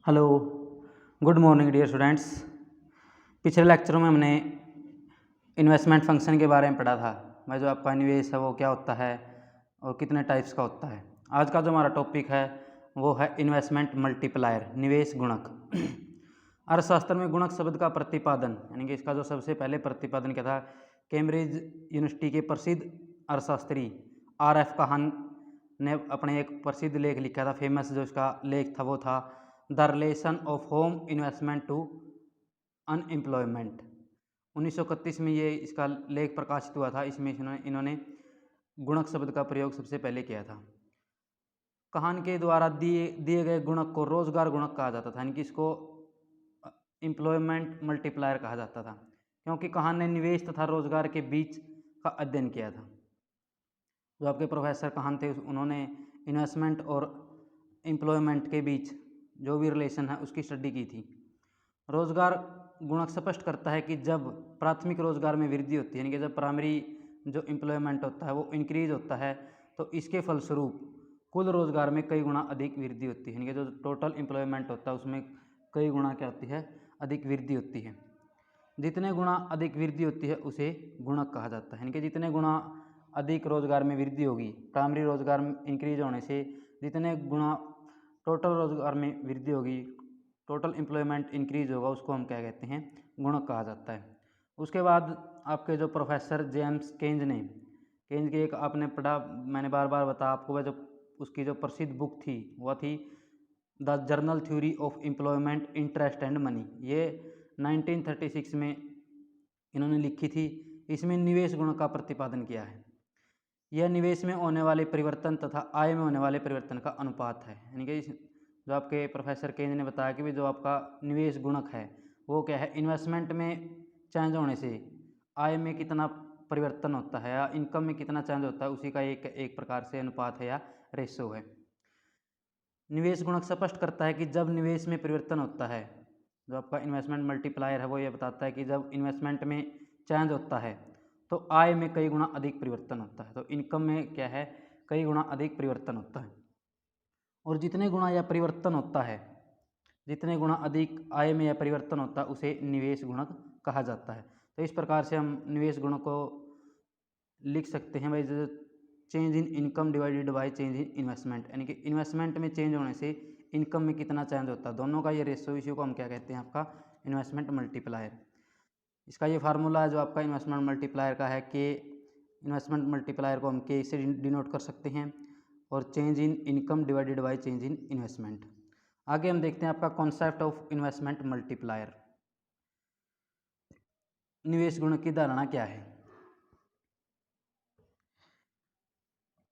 Hello, good morning dear students. पिछले लेक्चरों में हमने इन्वेस्टमेंट फंक्शन के बारे में पढ़ा था। भाई जो आपका निवेश है वो क्या होता है और कितने टाइप्स का होता है। आज का जो हमारा टॉपिक है वो है इन्वेस्टमेंट मल्टीप्लायर, निवेश गुणक। अर्थशास्त्र में गुणक शब्द का प्रतिपादन यानी कि इसका जो सबसे पहले प्रतिपादन किया था कैम्ब्रिज यूनिवर्सिटी के प्रसिद्ध अर्थशास्त्री R.F. कहान ने अपने एक प्रसिद्ध लेख लिखा था। फेमस जो इसका लेख था वो था the relation of home investment to unemployment. 1931 में ये इसका लेख प्रकाशित हुआ था। इसमें इन्होंने गुणक शब्द का प्रयोग सबसे पहले किया था। कहान के द्वारा दिए गए गुणक को रोजगार गुणक कहा जाता था, यानी कि इसको एम्प्लॉयमेंट मल्टीप्लायर कहा जाता था, क्योंकि कहान ने निवेश तथा रोजगार के बीच का अध्ययन किया था। जो आपके प्रोफेसर कहान थे उन्होंने इन्वेस्टमेंट और एम्प्लॉयमेंट के बीच जो भी रिलेशन है उसकी स्टडी की थी। रोजगार गुणक स्पष्ट करता है कि जब प्राथमिक रोजगार में वृद्धि होती है, यानी कि जब प्राइमरी जो एम्प्लॉयमेंट होता है वो इंक्रीज होता है तो इसके फलस्वरूप कुल रोजगार में कई गुना अधिक वृद्धि होती है, यानी कि जो टोटल एम्प्लॉयमेंट होता है उसमें कई गुना क्या होती है, अधिक वृद्धि होती है। जितने गुना अधिक वृद्धि होती है उसे गुणक कहा जाता है, यानी कि जितने गुना अधिक रोजगार में वृद्धि होगी, प्राइमरी रोजगार में इंक्रीज होने से जितने गुना टोटल रोजगार में वृद्धि होगी, टोटल एम्प्लॉयमेंट इंक्रीज होगा, उसको हम क्या कहते हैं, गुणक कहा जाता है। उसके बाद आपके जो प्रोफेसर जेम्स केंज की एक आपने पढ़ा, मैंने बार बार बताया आपको, वह जो उसकी जो प्रसिद्ध बुक थी वह थी the journal theory of employment interest and money. ये 1936 में इन्होंने लिखी थी। इसमें निवेश गुणक का प्रतिपादन किया है। यह निवेश में होने वाले परिवर्तन तथा आय में होने वाले परिवर्तन का अनुपात है, यानी कि जो आपके प्रोफेसर केंज ने बताया कि जो आपका निवेश गुणक है वो क्या है, इन्वेस्टमेंट में चेंज होने से आय में कितना परिवर्तन होता है या इनकम में कितना चेंज होता है उसी का एक प्रकार से अनुपात है या रेशो है। निवेश गुणक स्पष्ट करता है कि जब निवेश में परिवर्तन होता है, जो आपका इन्वेस्टमेंट मल्टीप्लायर है वो ये बताता है कि जब इन्वेस्टमेंट में चेंज होता है तो आय में कई गुना अधिक परिवर्तन होता है, तो इनकम में क्या है, कई गुना अधिक परिवर्तन होता है। और जितने गुना यह परिवर्तन होता है, जितने गुना अधिक आय में यह परिवर्तन होता है उसे निवेश गुणक कहा जाता है। तो इस प्रकार से हम निवेश गुणक को लिख सकते हैं भाई, change in income divided by change in investment, यानी कि इन्वेस्टमेंट में चेंज होने से इनकम में कितना चेंज होता है, दोनों का ये रेशो, इसी को हम क्या कहते हैं, आपका इन्वेस्टमेंट मल्टीप्लायर। इसका ये फार्मूला जो आपका इन्वेस्टमेंट मल्टीप्लायर का है कि इन्वेस्टमेंट मल्टीप्लायर को हम के से डिनोट कर सकते हैं और change in income divided by change in investment. आगे हम देखते हैं आपका कॉन्सेप्ट ऑफ इन्वेस्टमेंट मल्टीप्लायर। निवेश गुणक की धारणा क्या है।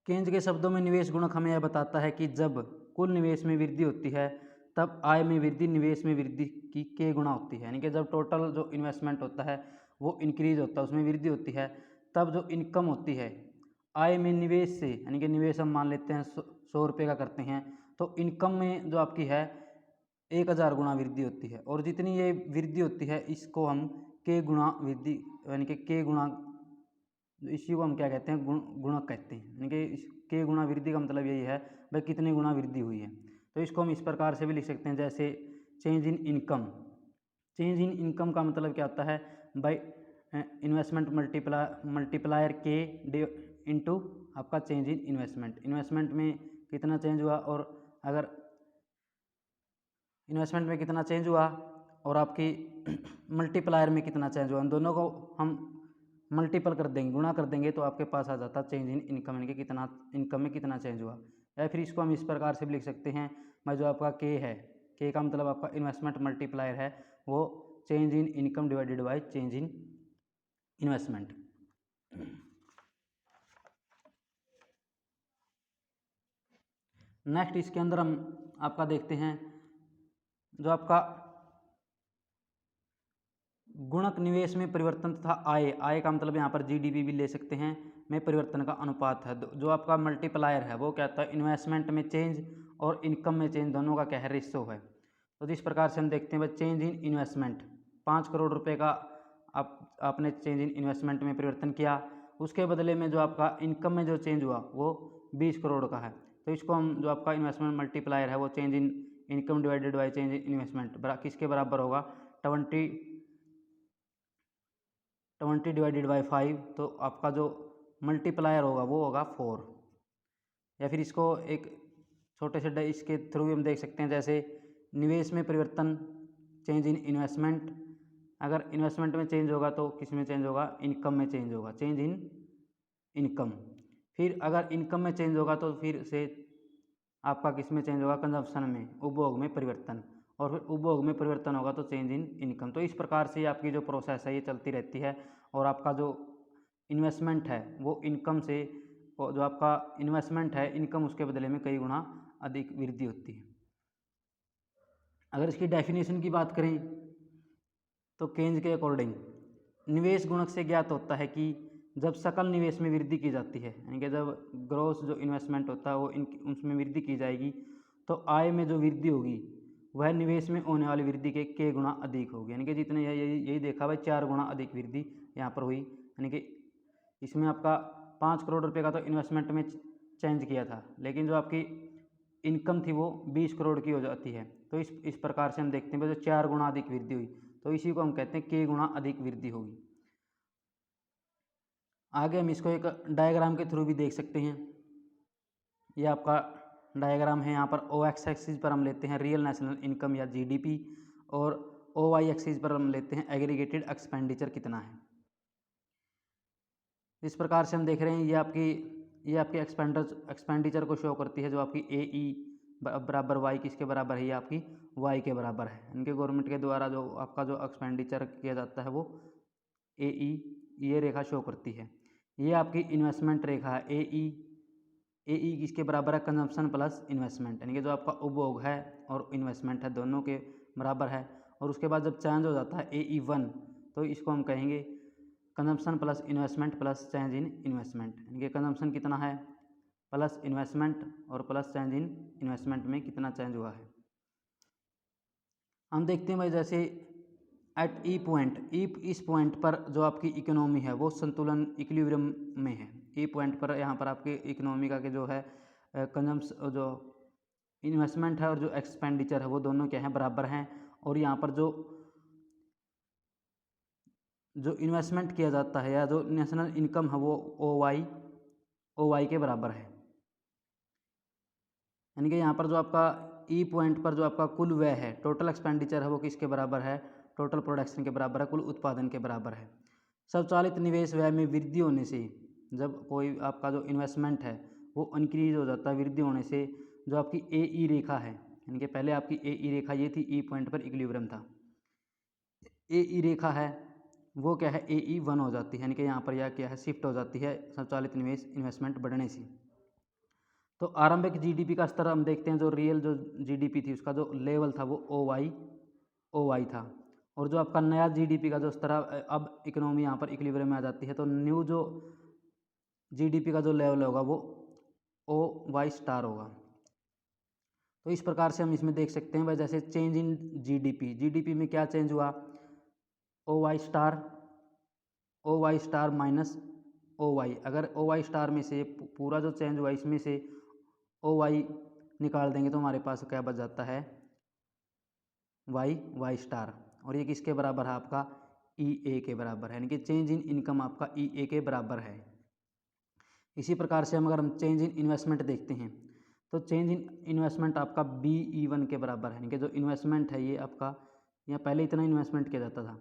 केंज के शब्दों में निवेश गुणक हमें यह बताता है कि जब कुल निवेश में वृद्धि होती है तब आय में वृद्धि निवेश में वृद्धि की के गुणा होती है, यानी कि जब टोटल जो इन्वेस्टमेंट होता है वो इंक्रीज होता है, उसमें वृद्धि होती है, तब जो इनकम होती है आय में निवेश से, यानी कि निवेश हम मान लेते हैं 100 रुपये का करते हैं तो इनकम में जो आपकी है 1000 गुना वृद्धि होती है। और जितनी ये वृद्धि होती है इसको हम के गुणा वृद्धि, यानी कि के गुणा, इसी को हम क्या कहते हैं, गुणक कहते हैं, यानी कि के गुणा वृद्धि का मतलब यही है भाई कितनी गुणा वृद्धि हुई है। तो इसको हम इस प्रकार से भी लिख सकते हैं जैसे change in income. Change in income का मतलब क्या होता है, बाई इन्वेस्टमेंट मल्टीप्लायर के इनटू आपका चेंज इन इन्वेस्टमेंट। इन्वेस्टमेंट में कितना चेंज हुआ और अगर इन्वेस्टमेंट में कितना चेंज हुआ और आपकी मल्टीप्लायर में कितना चेंज हुआ, उन दोनों को हम मल्टीपल कर देंगे, गुणा कर देंगे तो आपके पास आ जाता चेंज इन इनकम, यानी कि कितना इनकम में कितना चेंज हुआ। या फिर इसको हम इस प्रकार से भी लिख सकते हैं, मैं जो आपका के है, के का मतलब आपका इन्वेस्टमेंट मल्टीप्लायर है वो change in income divided by change in investment. Next इसके अंदर हम आपका देखते हैं जो आपका गुणक निवेश में परिवर्तन तथा आय, आय का मतलब यहाँ पर जीडीपी भी ले सकते हैं, में परिवर्तन का अनुपात है। जो आपका मल्टीप्लायर है वो क्या होता है, इन्वेस्टमेंट में चेंज और इनकम में चेंज दोनों का क्या है, रेशो है। तो जिस प्रकार से हम देखते हैं चेंज इन इन्वेस्टमेंट, 5 करोड़ रुपए का आपने चेंज इन इन्वेस्टमेंट में परिवर्तन किया, उसके बदले में जो आपका इनकम में जो चेंज हुआ वो 20 करोड़ का है। तो इसको हम जो आपका इन्वेस्टमेंट मल्टीप्लायर है वो change in income divided by change in investment किसके बराबर होगा 20 डिवाइडेड बाय 5, तो आपका जो मल्टीप्लायर होगा वो होगा 4। या फिर इसको एक छोटे से इसके थ्रू भी हम देख सकते हैं, जैसे निवेश में परिवर्तन चेंज इन इन्वेस्टमेंट, अगर इन्वेस्टमेंट में चेंज होगा तो किस में चेंज होगा, इनकम में चेंज होगा, चेंज इन इनकम। फिर अगर इनकम में चेंज होगा तो फिर से आपका किस में चेंज होगा, कंजम्पशन में, उपभोग में परिवर्तन, और फिर उपभोग में परिवर्तन होगा तो चेंज इन इनकम। तो इस प्रकार से आपकी जो प्रोसेस है ये चलती रहती है, और आपका जो इन्वेस्टमेंट है वो इनकम से, जो आपका इन्वेस्टमेंट है इनकम उसके बदले में कई गुना अधिक वृद्धि होती है। अगर इसकी डेफिनेशन की बात करें तो केन्ज के अकॉर्डिंग निवेश गुणक से ज्ञात होता है कि जब सकल निवेश में वृद्धि की जाती है, यानी कि जब ग्रॉस जो इन्वेस्टमेंट होता है वो उसमें वृद्धि की जाएगी, तो आय में जो वृद्धि होगी वह निवेश में होने वाली वृद्धि के गुना अधिक होगी। यानी कि जितने यही देखा भाई 4 गुना अधिक वृद्धि यहाँ पर हुई। यानी कि इसमें आपका 5 करोड़ रुपये का तो इन्वेस्टमेंट में चेंज किया था, लेकिन जो आपकी इनकम थी वो 20 करोड़ की हो जाती है। तो इस प्रकार से हम देखते हैं जो 4 गुना अधिक वृद्धि हुई, तो इसी को हम कहते हैं के गुना अधिक वृद्धि होगी। आगे हम इसको एक डायग्राम के थ्रू भी देख सकते हैं। ये आपका डायग्राम है, यहाँ पर ओ एक्स एक्सिस पर हम लेते हैं रियल नेशनल इनकम या जीडीपी, और ओ वाई एक्सिस पर हम लेते हैं एग्रीगेटेड एक्सपेंडिचर कितना है। इस प्रकार से हम देख रहे हैं ये आपकी एक्सपेंडिचर को शो करती है, जो आपकी ए ई बराबर वाई किसके बराबर है, ये आपकी वाई के बराबर है। इनके गवर्नमेंट के द्वारा जो आपका जो एक्सपेंडिचर किया जाता है वो ए ई ये रेखा शो करती है। ये आपकी इन्वेस्टमेंट रेखा है ए ई किसके बराबर है, कंजम्पशन प्लस इन्वेस्टमेंट, यानी कि जो आपका उपभोग है और इन्वेस्टमेंट है दोनों के बराबर है। और उसके बाद जब चेंज हो जाता है ए ई 1, तो इसको हम कहेंगे consumption plus investment plus change in investment, यानी कि कंजम्पशन कितना है प्लस इन्वेस्टमेंट, और प्लस चेंज इन इन्वेस्टमेंट में कितना चेंज हुआ है। हम देखते हैं भाई जैसे एट ई पॉइंट, इस पॉइंट पर जो आपकी इकोनॉमी है वो संतुलन इक्विलिब्रियम में है। ई पॉइंट पर यहाँ पर आपके इकोनॉमी का के जो है जो इन्वेस्टमेंट है और जो एक्सपेंडिचर है वो दोनों क्या है, बराबर हैं। और यहाँ पर जो इन्वेस्टमेंट किया जाता है या जो नेशनल इनकम है वो ओ वाई के बराबर है। यानी कि यहाँ पर जो आपका ई पॉइंट पर जो आपका कुल व्यय है, टोटल एक्सपेंडिचर है वो किसके बराबर है, टोटल प्रोडक्शन के बराबर है, कुल उत्पादन के बराबर है। स्वचालित निवेश व्यय में वृद्धि होने से, जब कोई आपका जो इन्वेस्टमेंट है वो इंक्रीज हो जाता है वृद्धि होने से, जो आपकी ए ई रेखा है, यानी कि पहले आपकी ए ई रेखा ये थी, ई पॉइंट पर इक्विलिब्रियम था, ए ई रेखा है वो क्या है, ए ई 1 हो जाती है, यानी कि यहाँ पर यह क्या है, शिफ्ट हो जाती है स्वचालित निवेश इन्वेस्टमेंट बढ़ने से। तो आरंभिक जीडीपी का स्तर हम देखते हैं, जो रियल जो जीडीपी थी उसका जो लेवल था वो ओ वाई था, और जो आपका नया जीडीपी का जो स्तर अब इकोनॉमी यहाँ पर इक्विलिब्रियम में आ जाती है, तो न्यू जो जीडीपी का जो लेवल होगा वो ओ वाई स्टार होगा। तो इस प्रकार से हम इसमें देख सकते हैं भाई जैसे चेंज इन जीडीपी में क्या चेंज हुआ, O Y star minus O Y, अगर ओ वाई स्टार में से पूरा जो चेंज हुआ इसमें से ओ वाई निकाल देंगे तो हमारे पास क्या बच जाता है, वाई स्टार, और ये किसके बराबर है, आपका ई ए के बराबर है, यानी कि चेंज इन इनकम आपका ई ए के बराबर है। इसी प्रकार से अगर हम चेंज इन इन्वेस्टमेंट देखते हैं तो चेंज इन इन्वेस्टमेंट आपका बी ई 1 के बराबर है, यानी कि जो इन्वेस्टमेंट है ये आपका, यहाँ पहले इतना इन्वेस्टमेंट किया जाता था,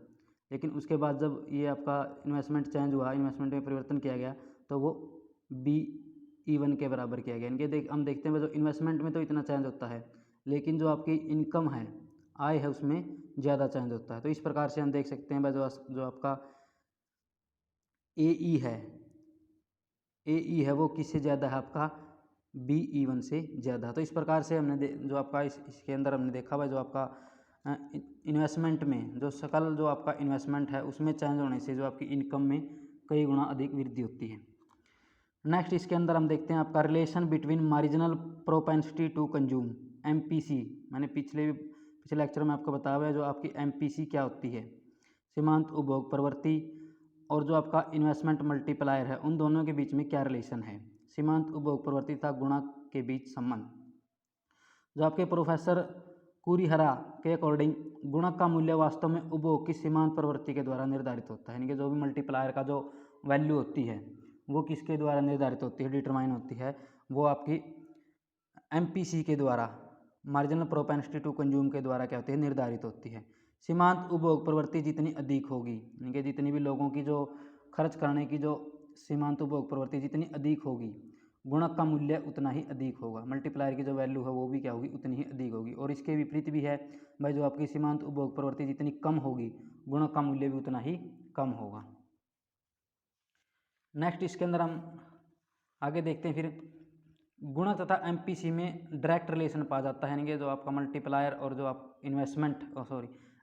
लेकिन उसके बाद जब ये आपका इन्वेस्टमेंट चेंज हुआ, इन्वेस्टमेंट में परिवर्तन किया गया, तो वो बी ई 1 के बराबर किया गया। इनके हम देखते हैं जो इन्वेस्टमेंट में तो इतना चेंज होता है, लेकिन जो आपकी इनकम है, आय है, उसमें ज़्यादा चेंज होता है। तो इस प्रकार से हम देख सकते हैं भाई जो आपका ए ई है वो किससे ज़्यादा है, आपका बी ई 1 से ज़्यादा। तो इस प्रकार से हमने जो आपका इसके अंदर हमने देखा भाई जो आपका इन्वेस्टमेंट में जो सकल जो आपका इन्वेस्टमेंट है उसमें चेंज होने से जो आपकी इनकम में कई गुना अधिक वृद्धि होती है। नेक्स्ट इसके अंदर हम देखते हैं आपका relation between marginal propensity to consume, MPC. मैंने पिछले लेक्चर में आपको बताया है जो आपकी एमपीसी क्या होती है, सीमांत उपभोग प्रवृत्ति, और जो आपका इन्वेस्टमेंट मल्टीप्लायर है, उन दोनों के बीच में क्या रिलेशन है, सीमांत उपभोग प्रवृत्ति तथा गुणक के बीच संबंध। जो आपके प्रोफेसर पूरी हरा के अकॉर्डिंग गुणक का मूल्य वास्तव में उपभोग की सीमांत प्रवृत्ति के द्वारा निर्धारित होता है, यानी कि जो भी मल्टीप्लायर का जो वैल्यू होती है वो किसके द्वारा निर्धारित होती है, डिटरमाइन होती है, वो आपकी MPC के द्वारा, मार्जिनल प्रोपेंसिटी टू कंज्यूम के द्वारा क्या होती है, निर्धारित होती है। सीमांत उपभोग प्रवृत्ति जितनी अधिक होगी, यानी कि जितनी भी लोगों की जो खर्च करने की जो सीमांत उपभोग प्रवृत्ति जितनी अधिक होगी, गुणक का मूल्य उतना ही अधिक होगा, मल्टीप्लायर की जो वैल्यू है वो भी क्या होगी, उतनी ही अधिक होगी। और इसके विपरीत भी है भाई, जो आपकी सीमांत उपभोग प्रवृत्ति जितनी कम होगी, गुणक का मूल्य भी उतना ही कम होगा। नेक्स्ट इसके अंदर हम आगे देखते हैं, फिर गुणक तथा MPC में डायरेक्ट रिलेशन पा जाता है, यानी कि जो आपका मल्टीप्लायर और जो आप इन्वेस्टमेंट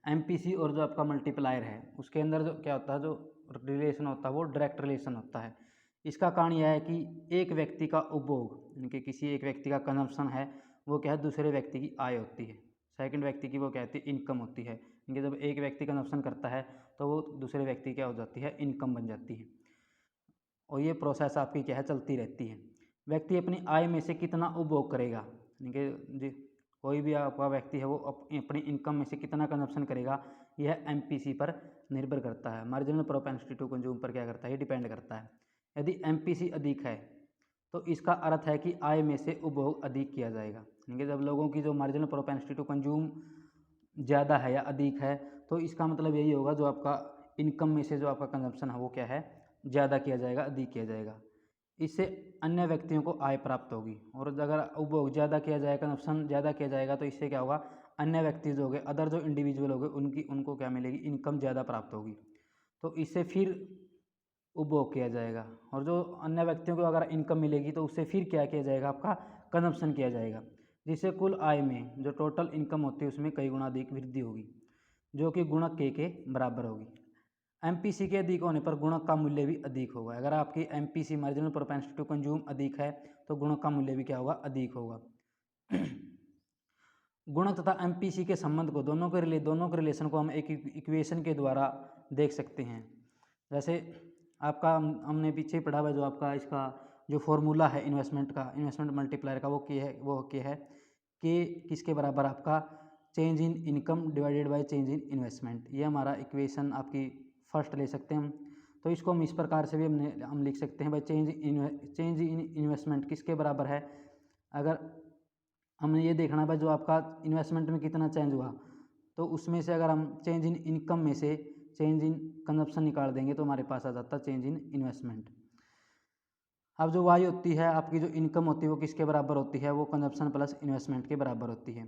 MPC और जो आपका मल्टीप्लायर है उसके अंदर जो क्या होता है, जो रिलेशन होता है वो डायरेक्ट रिलेशन होता है। इसका कारण यह है कि एक व्यक्ति का उपभोग, यानी कि किसी एक व्यक्ति का कंजम्पशन है, वो क्या है, दूसरे व्यक्ति की आय होती है, सेकंड व्यक्ति की वो क्या होती है, इनकम होती है। यानी कि जब एक व्यक्ति कंजम्पशन करता है तो वो दूसरे व्यक्ति क्या हो जाती है, इनकम बन जाती है। और ये प्रोसेस आपकी क्या है, चलती रहती है। व्यक्ति अपनी आय में से कितना उपभोग करेगा, यानी कि कोई भी आपका व्यक्ति है वो अपनी इनकम में से कितना कंजप्शन करेगा, यह MPC पर निर्भर करता है, मार्जिनल प्रोपेंसिटी टू कंज्यूम पर क्या करता है, ये डिपेंड करता है। यदि MPC अधिक है तो इसका अर्थ है कि आय में से उपभोग अधिक किया जाएगा, यानी कि जब लोगों की जो मार्जिनल प्रोपेंसिटी टू कंज्यूम ज़्यादा है या अधिक है तो इसका मतलब यही होगा, जो आपका इनकम में से जो आपका कंजप्शन है वो क्या है, ज़्यादा किया जाएगा, अधिक किया जाएगा। इससे अन्य व्यक्तियों को आय प्राप्त होगी। और अगर उपभोग ज़्यादा किया जाएगा, कंजप्शन ज़्यादा किया जाएगा तो इससे क्या होगा, अन्य व्यक्ति जो होंगे, अदर जो इंडिविजुअल होंगे, उनको क्या मिलेगी, इनकम ज़्यादा प्राप्त होगी, तो इससे फिर उपभोग किया जाएगा। और जो अन्य व्यक्तियों को अगर इनकम मिलेगी तो उससे फिर क्या किया जाएगा, आपका कंजप्शन किया जाएगा, जिससे कुल आय में जो टोटल इनकम होती है उसमें कई गुना अधिक वृद्धि होगी, जो कि गुणक के बराबर होगी। MPC के अधिक होने पर गुणक का मूल्य भी अधिक होगा। अगर आपकी MPC marginal propensity to consume अधिक है तो गुणक का मूल्य भी क्या होगा, अधिक होगा। गुणक तथा MPC के संबंध को, दोनों के रिलेशन को हम एक इक्वेशन के द्वारा देख सकते हैं। जैसे आपका हमने पीछे पढ़ा हुआ, जो आपका इसका जो फॉर्मूला है इन्वेस्टमेंट का, इन्वेस्टमेंट मल्टीप्लायर का, वो क्या है कि किसके बराबर, आपका change in income divided by change in investment. ये हमारा इक्वेशन आपकी फर्स्ट ले सकते हैं हम। तो इसको हम इस प्रकार से भी हम लिख सकते हैं भाई, चेंज इन इन्वेस्टमेंट किसके बराबर है। अगर हमें ये देखना है भाई, जो आपका इन्वेस्टमेंट में कितना चेंज हुआ, तो उसमें से अगर हम चेंज इन इनकम में से चेंज इन कंजप्शन निकाल देंगे तो हमारे पास आ जाता है चेंज इन इन्वेस्टमेंट। अब जो वाई होती है आपकी, जो इनकम होती है वो किसके बराबर होती है, वो कंजप्शन प्लस इन्वेस्टमेंट के बराबर होती है।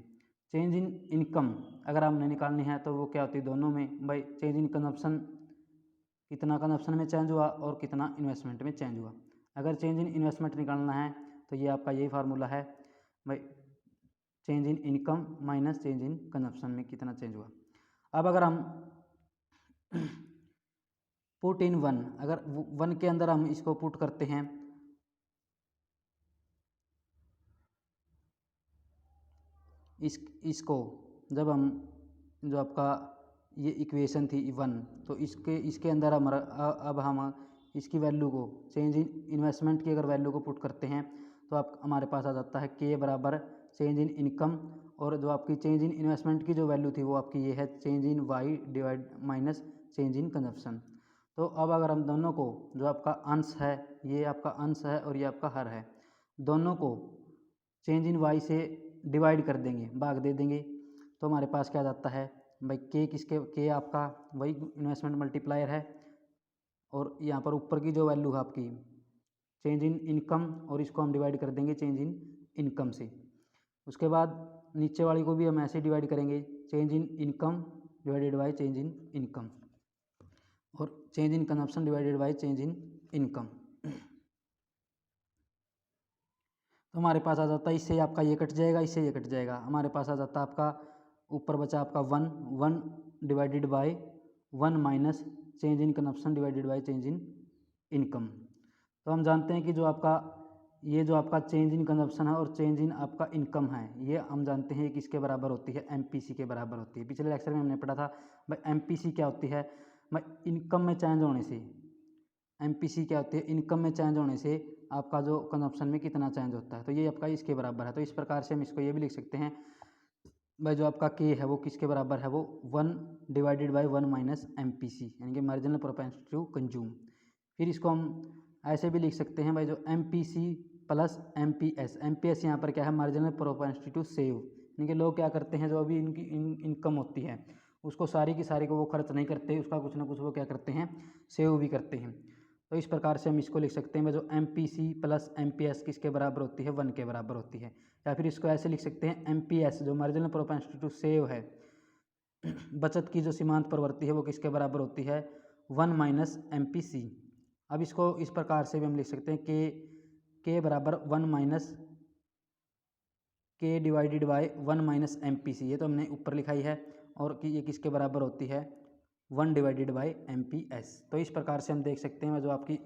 चेंज इन इनकम अगर हमने निकालनी है तो वो क्या होती है, दोनों में भाई चेंज इन कंजप्शन, कितना कंजप्शन में चेंज हुआ और कितना इन्वेस्टमेंट में चेंज हुआ। अगर चेंज इन इन्वेस्टमेंट निकालना है तो ये आपका यही फार्मूला है भाई, change in income minus change in consumption में कितना चेंज हुआ। अब अगर हम पुट इन वन, अगर वन के अंदर हम इसको पुट करते हैं, इसको जब हम, जो आपका ये इक्वेशन थी वन, तो इसके अंदर हमारा अब हम इसकी वैल्यू को, चेंज इन इन्वेस्टमेंट की अगर वैल्यू को पुट करते हैं तो आप हमारे पास आ जाता है के बराबर चेंज इन इनकम, और जो आपकी चेंज इन इन्वेस्टमेंट की जो वैल्यू थी वो आपकी ये है change in Y divide minus change in consumption. तो अब अगर हम दोनों को, जो आपका अंश है, ये आपका अंश है और ये आपका हर है, दोनों को चेंज इन वाई से डिवाइड कर देंगे, भाग दे देंगे, तो हमारे पास क्या जाता है भाई, के आपका वही इन्वेस्टमेंट मल्टीप्लायर है, और यहाँ पर ऊपर की जो वैल्यू है आपकी चेंज इन इनकम, और इसको हम डिवाइड कर देंगे चेंज इन इनकम से। उसके बाद नीचे वाली को भी हम ऐसे डिवाइड करेंगे, change in income divided by change in income, और change in consumption divided by change in income. तो हमारे पास आ जाता है, इससे आपका ये कट जाएगा, इससे ये कट जाएगा, हमारे पास आ जाता है आपका ऊपर बचा आपका one divided by one minus change in consumption divided by change in income. तो हम जानते हैं कि जो आपका ये जो आपका चेंज इन कंजप्शन है और चेंज इन आपका इनकम है, ये हम जानते हैं किसके बराबर होती है, MPC के बराबर होती है। पिछले लेक्चर में हमने पढ़ा था भाई MPC क्या होती है, भाई इनकम में चेंज होने से, MPC क्या होती है, इनकम में चेंज होने से आपका जो कंजप्शन में कितना चेंज होता है, तो ये आपका इसके बराबर है। तो इस प्रकार से हम इसको ये भी लिख सकते हैं भाई जो आपका के है वो किसके बराबर है, वो 1/1 माइनस MPC, यानी कि मार्जिनल प्रोपेंसिटी टू कंज्यूम। फिर इसको हम ऐसे भी लिख सकते हैं भाई, जो MPC प्लस MPS यहाँ पर क्या है, मार्जिनल प्रोपेंसिटी टू सेव, यानी कि लोग क्या करते हैं, जो अभी इनकी इनकम होती है उसको सारी की सारी को वो खर्च नहीं करते, उसका कुछ ना कुछ वो क्या करते हैं, सेव भी करते हैं। तो इस प्रकार से हम इसको लिख सकते हैं, जो MPC प्लस MPS किसके बराबर होती है, 1 के बराबर होती है। या फिर इसको ऐसे लिख सकते हैं, MPS जो मार्जिनल प्रोपेंसिटी टू सेव है, बचत की जो सीमांत प्रवृत्ति है वो किसके बराबर होती है, 1 माइनस MPC। अब इसको इस प्रकार से भी हम लिख सकते हैं, के बराबर 1 माइनस के डिवाइडेड बाय 1 माइनस MPC, ये तो हमने ऊपर लिखाई है, और कि ये किसके बराबर होती है, 1 डिवाइडेड बाय MPS। तो इस प्रकार से हम देख सकते हैं जो आपकी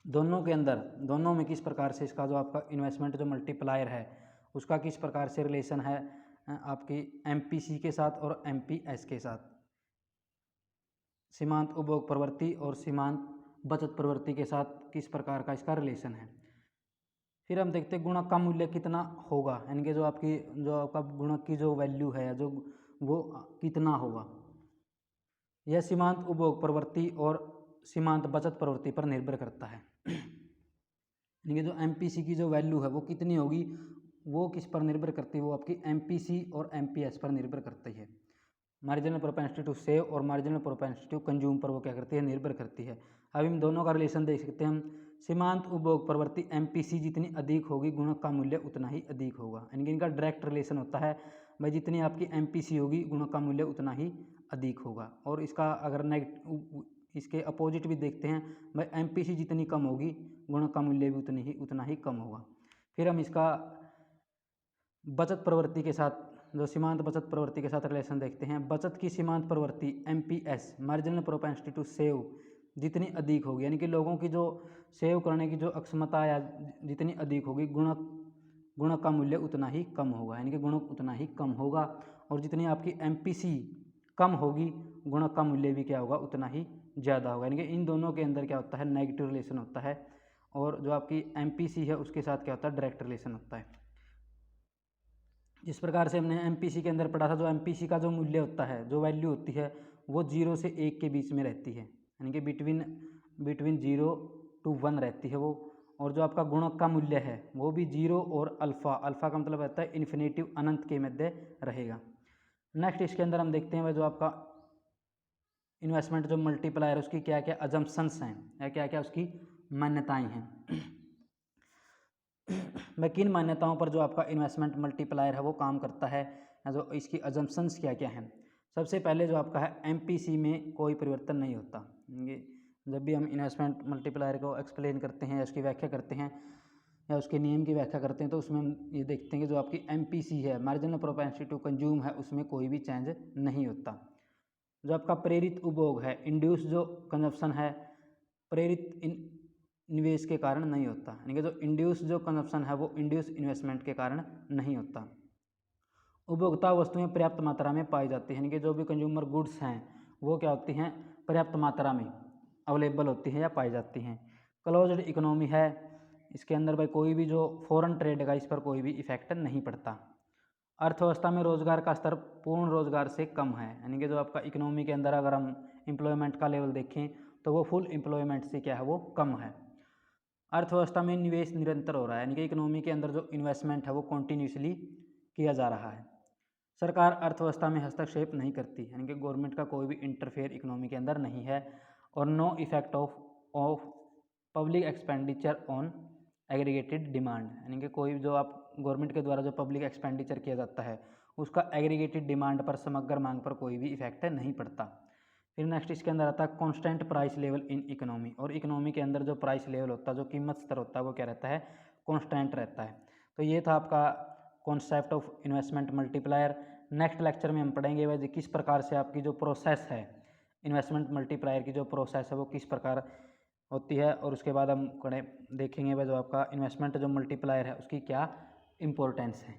दोनों के अंदर, दोनों में किस प्रकार से इसका जो आपका इन्वेस्टमेंट जो मल्टीप्लायर है उसका किस प्रकार से रिलेशन है आपकी MPC के साथ और MPS के साथ, सीमांत उपभोग प्रवृत्ति और सीमांत बचत प्रवृत्ति के साथ किस प्रकार का इसका रिलेशन है। फिर हम देखते हैं गुणक का मूल्य कितना होगा, यानी कि जो आपका गुणक की जो वैल्यू है जो वो कितना होगा, यह सीमांत उपभोग प्रवृत्ति और सीमांत बचत प्रवृत्ति पर निर्भर करता है। यानी कि जो MPC की जो वैल्यू है वो कितनी होगी, वो किस पर निर्भर करती है, वो आपकी MPC और MPS पर निर्भर करती है। मार्जिनल प्रोपेंसिटी टू सेव और मार्जिनल प्रोपेंसिटी टू कंज्यूम पर वो क्या करती है, निर्भर करती है। अब इन दोनों का रिलेशन देख सकते हैं हम, सीमांत उपभोग प्रवृत्ति MPC जितनी अधिक होगी गुणक का मूल्य उतना ही अधिक होगा, यानी कि इनका डायरेक्ट रिलेशन होता है भाई, जितनी आपकी MPC होगी गुणक का मूल्य उतना ही अधिक होगा। और इसका अगर इसके अपोजिट भी देखते हैं भाई, MPC जितनी कम होगी गुणक का मूल्य भी उतना ही कम होगा। फिर हम इसका बचत प्रवृत्ति के साथ, जो सीमांत बचत प्रवृत्ति के साथ रिलेशन देखते हैं। बचत की सीमांत प्रवृत्ति MPS marginal propensity to save जितनी अधिक होगी, यानी कि लोगों की जो सेव करने की जो अक्षमता या जितनी अधिक होगी गुणक का मूल्य उतना ही कम होगा, यानी कि गुणक उतना ही कम होगा। और जितनी आपकी MPC कम होगी गुणक का मूल्य भी क्या होगा, उतना ही ज़्यादा होगा। यानी कि इन दोनों के अंदर क्या होता है, नेगेटिव रिलेशन होता है, और जो आपकी MPC है उसके साथ क्या होता है, डायरेक्ट रिलेशन होता है। जिस प्रकार से हमने MPC के अंदर पढ़ा था, जो MPC का जो मूल्य होता है, जो वैल्यू होती है वो 0 से 1 के बीच में रहती है, यानी कि बिटवीन 0 to 1 रहती है वो। और जो आपका गुणक का मूल्य है वो भी 0 और अल्फ़ा का मतलब रहता है इन्फिनेटिव, अनंत के मध्य रहेगा। नेक्स्ट इसके अंदर हम देखते हैं भाई, जो आपका इन्वेस्टमेंट जो मल्टीप्लायर उसकी क्या क्या अजम्पशंस हैं या क्या क्या उसकी मान्यताएँ हैं। मैं किन मान्यताओं पर जो आपका इन्वेस्टमेंट मल्टीप्लायर है वो काम करता है, या जो इसकी अजम्पशंस क्या क्या हैं। सबसे पहले जो आपका है MPC में कोई परिवर्तन नहीं होता। ये जब भी हम इन्वेस्टमेंट मल्टीप्लायर को एक्सप्लेन करते हैं या उसकी व्याख्या करते हैं या उसके नियम की व्याख्या करते हैं, तो उसमें हम ये देखते हैं कि जो आपकी MPC है मार्जिनल प्रोपेंसिटी टू कंज्यूम है उसमें कोई भी चेंज नहीं होता। जो आपका प्रेरित उपभोग है, इंड्यूस जो कंजप्शन है, प्रेरित निवेश के कारण नहीं होता, यानी कि जो इंड्यूस जो कंजप्शन है वो इंड्यूस इन्वेस्टमेंट के कारण नहीं होता। उपभोक्ता वस्तुएं पर्याप्त मात्रा में पाई जाती हैं, यानी कि जो भी कंज्यूमर गुड्स हैं वो क्या होती हैं, पर्याप्त मात्रा में अवेलेबल होती हैं या पाई जाती हैं। क्लोज्ड इकोनॉमी है, इसके अंदर भाई कोई भी जो फॉरेन ट्रेड का इस पर कोई भी इफेक्ट नहीं पड़ता। अर्थव्यवस्था में रोजगार का स्तर पूर्ण रोजगार से कम है, यानी कि जो आपका इकोनॉमी के अंदर अगर हम एम्प्लॉयमेंट का लेवल देखें तो वो फुल एम्प्लॉयमेंट से क्या है, वो कम है। अर्थव्यवस्था में निवेश निरंतर हो रहा है, यानी कि इकोनॉमी के अंदर जो इन्वेस्टमेंट है वो कॉन्टीन्यूसली किया जा रहा है। सरकार अर्थव्यवस्था में हस्तक्षेप नहीं करती, यानी कि गवर्नमेंट का कोई भी इंटरफेयर इकोनॉमी के अंदर नहीं है। और no effect of public expenditure on aggregated demand, यानी कि कोई जो आप गवर्नमेंट के द्वारा जो पब्लिक एक्सपेंडिचर किया जाता है उसका एग्रीगेटेड डिमांड पर, समग्र मांग पर कोई भी इफेक्ट नहीं पड़ता। फिर नेक्स्ट इसके अंदर आता है constant price level in economy, और इकोनॉमी के अंदर जो प्राइस लेवल होता है, जो कीमत स्तर होता है वो क्या रहता है, कांस्टेंट रहता है। तो ये था आपका concept of investment multiplier. Next lecture में हम पढ़ेंगे वह किस प्रकार से आपकी जो प्रोसेस है इन्वेस्टमेंट मल्टीप्लायर की, जो प्रोसेस है वो किस प्रकार होती है, और उसके बाद हम देखेंगे वह जो आपका इन्वेस्टमेंट जो मल्टीप्लायर है उसकी क्या इम्पोर्टेंस है।